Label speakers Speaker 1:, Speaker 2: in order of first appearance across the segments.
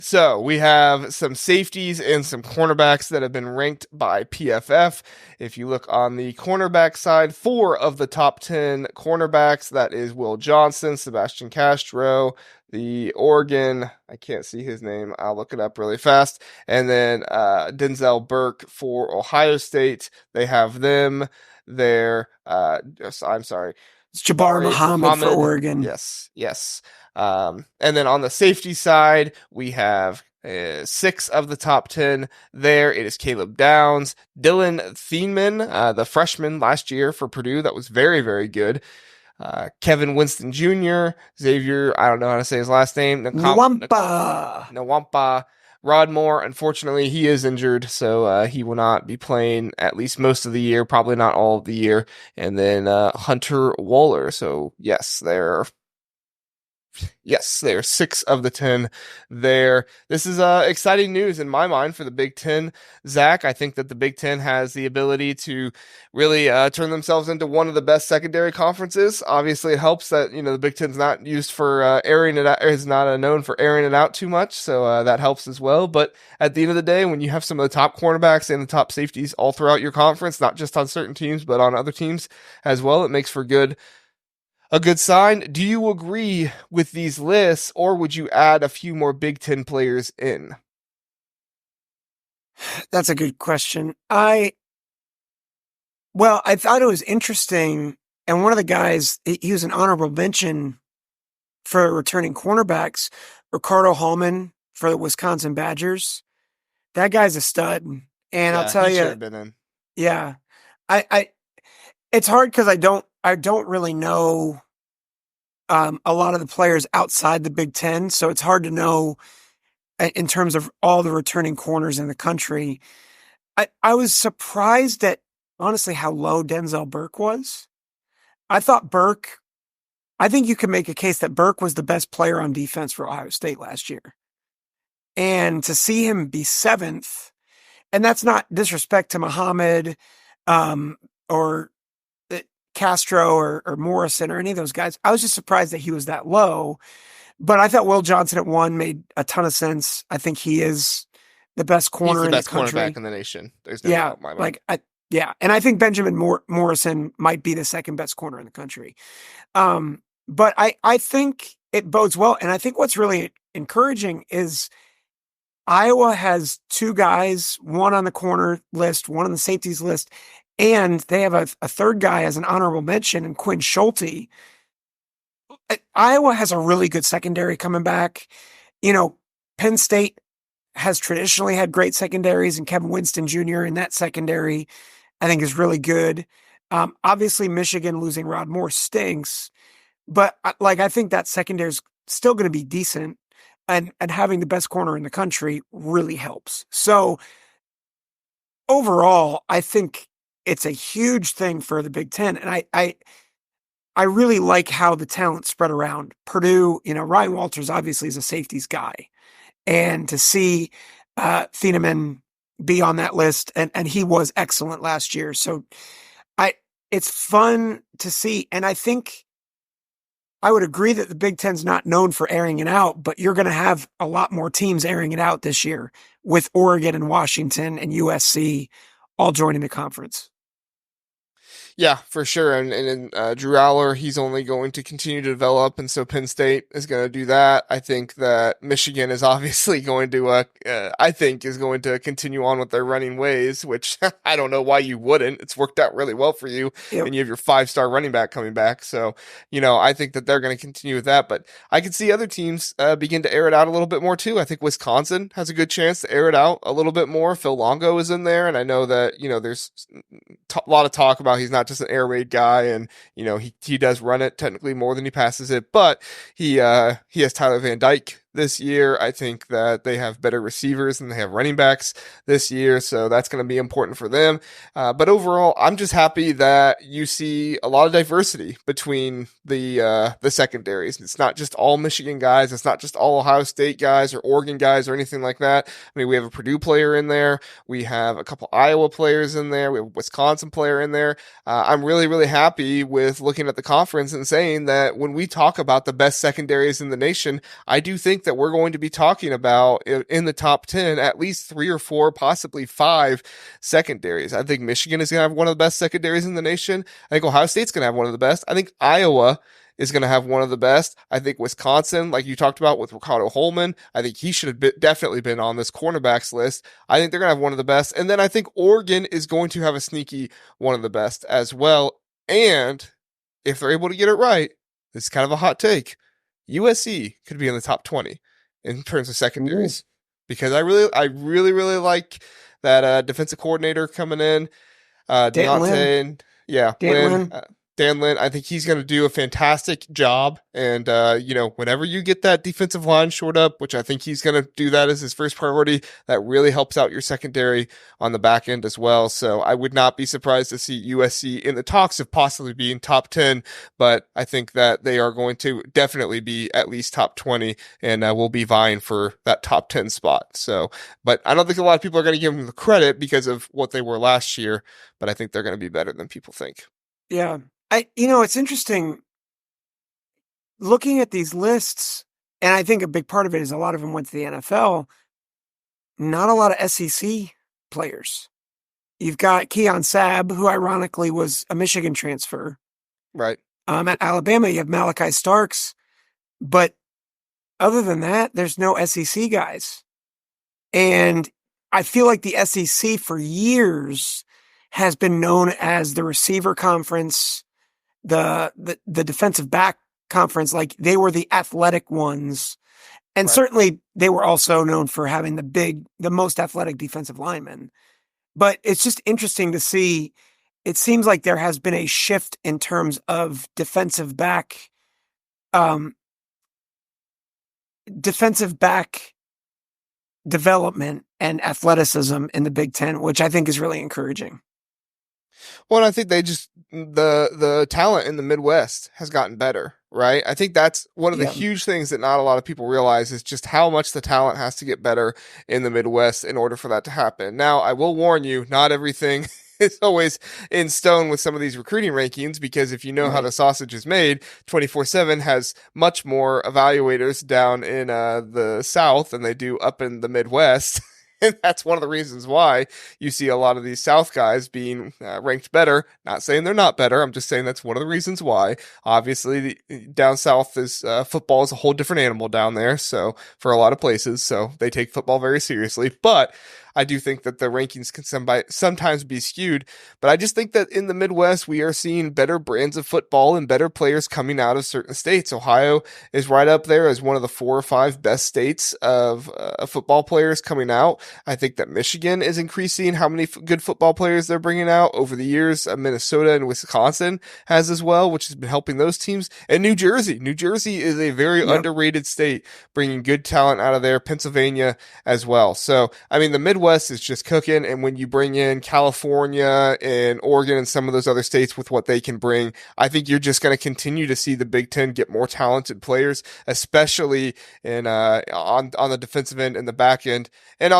Speaker 1: So we have some safeties and some cornerbacks that have been ranked by PFF. If you look on the cornerback side, 4 of the top 10 cornerbacks, that is Will Johnson, Sebastian Castro, the Oregon, I can't see his name, I'll look it up really fast, and then Denzel Burke for Ohio State. They have them there. I'm sorry.
Speaker 2: It's Jabbar Muhammad for Oregon.
Speaker 1: Yes. And then on the safety side, we have 6 of the top 10 there. It is Caleb Downs, Dylan Thieneman, the freshman last year for Purdue. That was very, very good. Kevin Winston Jr., Xavier, I don't know how to say his last name. Nwampa. Rod Moore, unfortunately, he is injured, so he will not be playing at least most of the year, probably not all of the year. And then Hunter Waller. So yes, there are 6 of the 10 there. This is exciting news in my mind for the Big Ten. Zach, I think that the Big Ten has the ability to really turn themselves into one of the best secondary conferences. Obviously, it helps that the Big Ten's not used for airing it out, is not known for airing it out too much, so that helps as well. But at the end of the day, when you have some of the top cornerbacks and the top safeties all throughout your conference, not just on certain teams but on other teams as well, it makes for a good sign. Do you agree with these lists, or would you add a few more Big Ten players in?
Speaker 2: That's a good question. I thought it was interesting, and one of the guys, he was an honorable mention for returning cornerbacks, Ricardo Hallman for the Wisconsin Badgers. That guy's a stud, and I'll tell you,
Speaker 1: should have been in.
Speaker 2: Yeah, it's hard because I don't really know a lot of the players outside the Big Ten, so it's hard to know in terms of all the returning corners in the country. I was surprised at, honestly, how low Denzel Burke was. I think you could make a case that Burke was the best player on defense for Ohio State last year. And to see him be 7th, and that's not disrespect to Muhammad or Castro or Morrison or any of those guys. I was just surprised that he was that low. But I thought Will Johnson at 1 made a ton of sense. I think he is the best corner in the country.
Speaker 1: He's the best cornerback in the nation. There's no doubt in my mind.
Speaker 2: And I think Benjamin Morrison might be the second best corner in the country. But I think it bodes well. And I think what's really encouraging is Iowa has 2 guys, one on the corner list, one on the safeties list, and they have a third guy as an honorable mention in Quinn Schulte. Iowa has a really good secondary coming back. Penn State has traditionally had great secondaries, and Kevin Winston Jr. in that secondary, I think, is really good. Obviously, Michigan losing Rod Moore stinks, but I think that secondary is still going to be decent, and having the best corner in the country really helps. So overall, I think it's a huge thing for the Big Ten. And I really like how the talent spread around. Purdue, Ryan Walters obviously is a safeties guy. And to see Thieneman be on that list, and he was excellent last year. So it's fun to see. And I think I would agree that the Big Ten's not known for airing it out, but you're going to have a lot more teams airing it out this year with Oregon and Washington and USC all joining the conference.
Speaker 1: Yeah, for sure. And Drew Aller, he's only going to continue to develop, and so Penn State is going to do that. I think that Michigan is obviously going to, is going to continue on with their running ways, which I don't know why you wouldn't. It's worked out really well for you, and you have your 5-star running back coming back. So, I think that they're going to continue with that. But I could see other teams begin to air it out a little bit more too. I think Wisconsin has a good chance to air it out a little bit more. Phil Longo is in there, and I know that there's a lot of talk about he's not just an air raid guy, and he does run it technically more than he passes it, but he has Tyler Van Dyke this year. I think that they have better receivers than they have running backs this year, so that's going to be important for them. But overall, I'm just happy that you see a lot of diversity between the secondaries. It's not just all Michigan guys. It's not just all Ohio State guys or Oregon guys or anything like that. I mean, we have a Purdue player in there. We have a couple Iowa players in there. We have a Wisconsin player in there. I'm really, really happy with looking at the conference and saying that when we talk about the best secondaries in the nation, I do think think that we're going to be talking about in the top 10 at least 3 or 4, possibly 5 secondaries. I think Michigan is going to have one of the best secondaries in the nation. I think Ohio State's going to have one of the best. I think Iowa is going to have one of the best. I think Wisconsin, like you talked about with Ricardo Holman, I think he should have definitely been on this cornerbacks list. I think they're going to have one of the best. And then I think Oregon is going to have a sneaky one of the best as well. And if they're able to get it right, this is kind of a hot take. USC could be in the top 20 in terms of secondaries. Because I really like that defensive coordinator coming in. Deontay, yeah, Dan Lynn, I think he's going to do a fantastic job. And, whenever you get that defensive line shored up, which I think he's going to do that as his first priority, that really helps out your secondary on the back end as well. So I would not be surprised to see USC in the talks of possibly being top 10, but I think that they are going to definitely be at least top 20 and will be vying for that top 10 spot. So, but I don't think a lot of people are going to give them the credit because of what they were last year, but I think they're going to be better than people think.
Speaker 2: Yeah. It's interesting looking at these lists, and I think a big part of it is a lot of them went to the NFL. Not a lot of SEC players. You've got Keon Sabb, who ironically was a Michigan transfer.
Speaker 1: Right.
Speaker 2: At Alabama, you have Malachi Starks. But other than that, there's no SEC guys. And I feel like the SEC for years has been known as the receiver conference, the defensive back conference, like they were the athletic ones. And
Speaker 1: right.
Speaker 2: Certainly they were also known for having the most athletic defensive linemen. But it's just interesting to see. It seems like there has been a shift in terms of defensive back development and athleticism in the Big Ten, which I think is really encouraging.
Speaker 1: Well, and I think the talent in the Midwest has gotten better, right? I think that's one of the huge things that not a lot of people realize is just how much the talent has to get better in the Midwest in order for that to happen. Now, I will warn you, not everything is always in stone with some of these recruiting rankings, because if you know how the sausage is made, 24/7 has much more evaluators down in the South than they do up in the Midwest. And that's one of the reasons why you see a lot of these South guys being ranked better. Not saying they're not better. I'm just saying that's one of the reasons why. Obviously, down South is football is a whole different animal down there. So for a lot of places, so they take football very seriously. But I do think that the rankings can sometimes be skewed, but I just think that in the Midwest, we are seeing better brands of football and better players coming out of certain states. Ohio is right up there as one of the 4 or 5 best states of football players coming out. I think that Michigan is increasing how many good football players they're bringing out over the years. Minnesota and Wisconsin has as well, which has been helping those teams. And New Jersey is a very underrated state, bringing good talent out of there. Pennsylvania as well. So, I mean, the Midwest is just cooking, and when you bring in California and Oregon and some of those other states with what they can bring, I think you're just going to continue to see the Big Ten get more talented players, especially in on the defensive end and the back end. And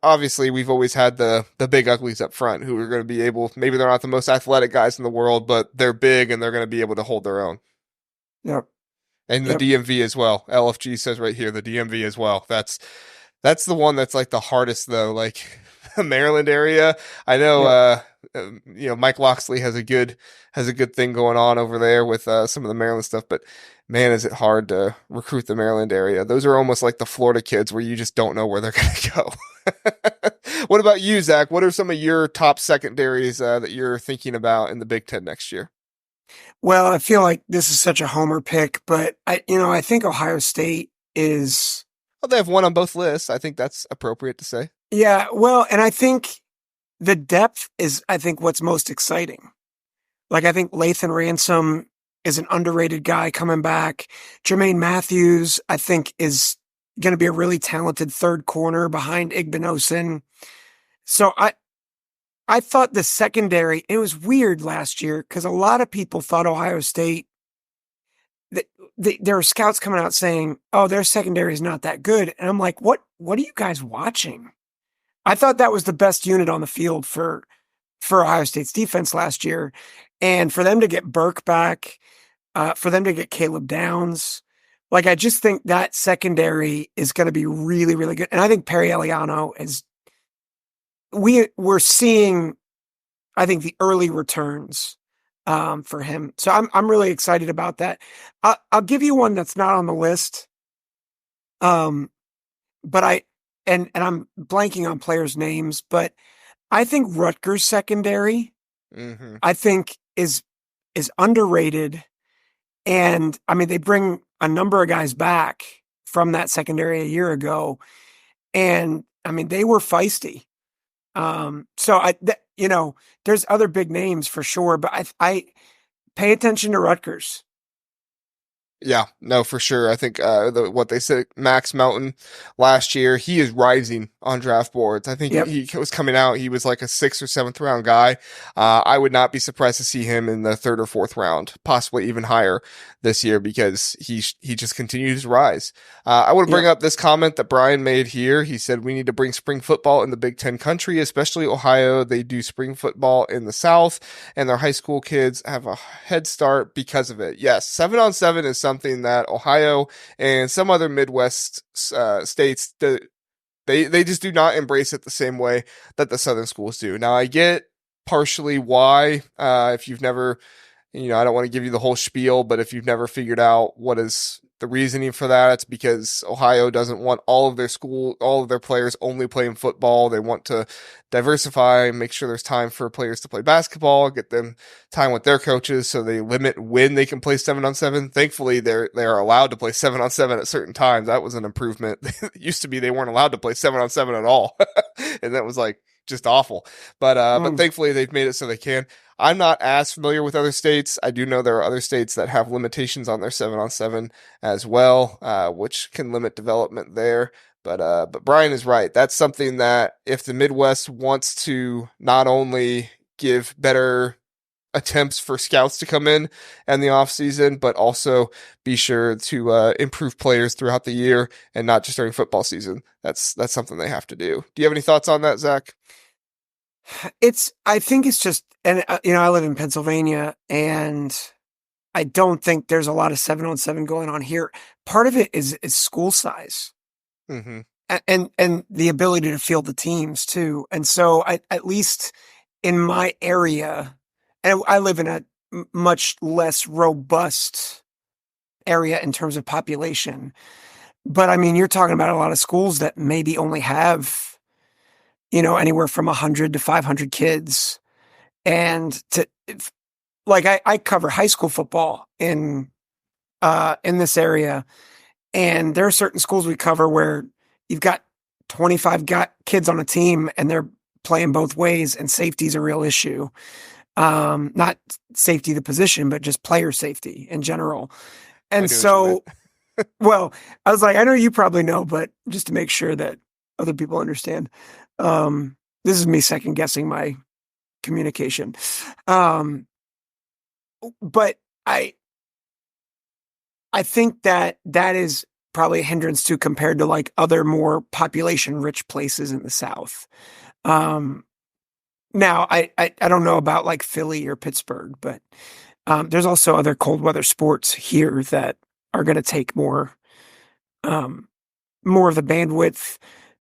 Speaker 1: obviously, we've always had the big uglies up front who are going to be able. Maybe they're not the most athletic guys in the world, but they're big and they're going to be able to hold their own.
Speaker 2: Yep.
Speaker 1: And the DMV as well. LFG says right here the DMV as well. That's the one that's like the hardest though, like the Maryland area. I know, Mike Loxley has a good thing going on over there with some of the Maryland stuff, but man, is it hard to recruit the Maryland area. Those are almost like the Florida kids where you just don't know where they're going to go. What about you, Zach? What are some of your top secondaries that you're thinking about in the Big Ten next year?
Speaker 2: Well, I feel like this is such a homer pick, but I think Ohio State is.
Speaker 1: Well, they have one on both lists. I think that's appropriate to say.
Speaker 2: Yeah, well, and I think the depth is, what's most exciting. Like, I think Lathan Ransom is an underrated guy coming back. Jermaine Matthews, I think, is going to be a really talented third corner behind Igbinosun. So I thought the secondary, it was weird last year because a lot of people thought Ohio State, there were scouts coming out saying, oh, their secondary is not that good. And I'm like, what are you guys watching? I thought that was the best unit on the field for Ohio State's defense last year. And for them to get Burke back, for them to get Caleb Downs, Like, I just think that secondary is going to be really, really good. And I think Perry Eliano is, we're seeing, I think, the early returns for him. So I'm really excited about that. I'll give you one that's not on the list. But and I'm blanking on players' names, but I think Rutgers secondary,
Speaker 1: Hmm.
Speaker 2: I think is underrated. And I mean, they bring a number of guys back from that secondary a year ago, and I mean, they were feisty. So there's other big names for sure, but I pay attention to Rutgers.
Speaker 1: Yeah, no, for sure. I think what they said, Max Melton last year, he is rising on draft boards. I think
Speaker 2: Yep.
Speaker 1: he was coming out. He was like a sixth or seventh round guy. I would not be surprised to see him in the third or fourth round, possibly even higher this year because he just continues to rise. I want to bring
Speaker 2: Yep.
Speaker 1: up this comment that Brian made here. He said we need to bring spring football in the Big Ten country, especially Ohio. They do spring football in the South, and their high school kids have a head start because of it. Yes, 7-on-7 is something that Ohio and some other Midwest states they just do not embrace it the same way that the Southern schools do. Now I get partially why if you've never I don't want to give you the whole spiel, but if you've never figured out what is the reasoning for that, it's because Ohio doesn't want all of their players only playing football. They want to diversify, make sure there's time for players to play basketball, get them time with their coaches, so they limit when they can play 7-on-7. Thankfully, they're allowed to play 7-on-7 at certain times. That was an improvement. It used to be they weren't allowed to play 7-on-7 at all, and that was like just awful. But
Speaker 2: Mm.
Speaker 1: thankfully they've made it so they can. I'm not as familiar with other states. I do know there are other states that have limitations on their 7-on-7 as well, which can limit development there. But Brian is right. That's something that if the Midwest wants to not only give better attempts for scouts to come in the off season, but also be sure to improve players throughout the year and not just during football season. That's something they have to do. Do you have any thoughts on that, Zach?
Speaker 2: I think it's just, and I live in Pennsylvania, and I don't think there's a lot of 7-on-7 going on here. Part of it is school size
Speaker 1: Mm-hmm.
Speaker 2: and the ability to field the teams too. And so at least in my area, and I live in a much less robust area in terms of population. But I mean, you're talking about a lot of schools that maybe only have, anywhere from 100 to 500 kids. And like I cover high school football in this area, and there are certain schools we cover where you've got 25 kids on a team and they're playing both ways, and safety is a real issue. Not safety the position, but just player safety in general.
Speaker 1: I
Speaker 2: And
Speaker 1: knew what you meant.
Speaker 2: so, well, I was like, I know you probably know, but just to make sure that other people understand, this is me second guessing my communication. But I think that is probably a hindrance too, compared to like other more population rich places in the South. Um, Now I don't know about like Philly or Pittsburgh, but there's also other cold weather sports here that are going to take more of the bandwidth.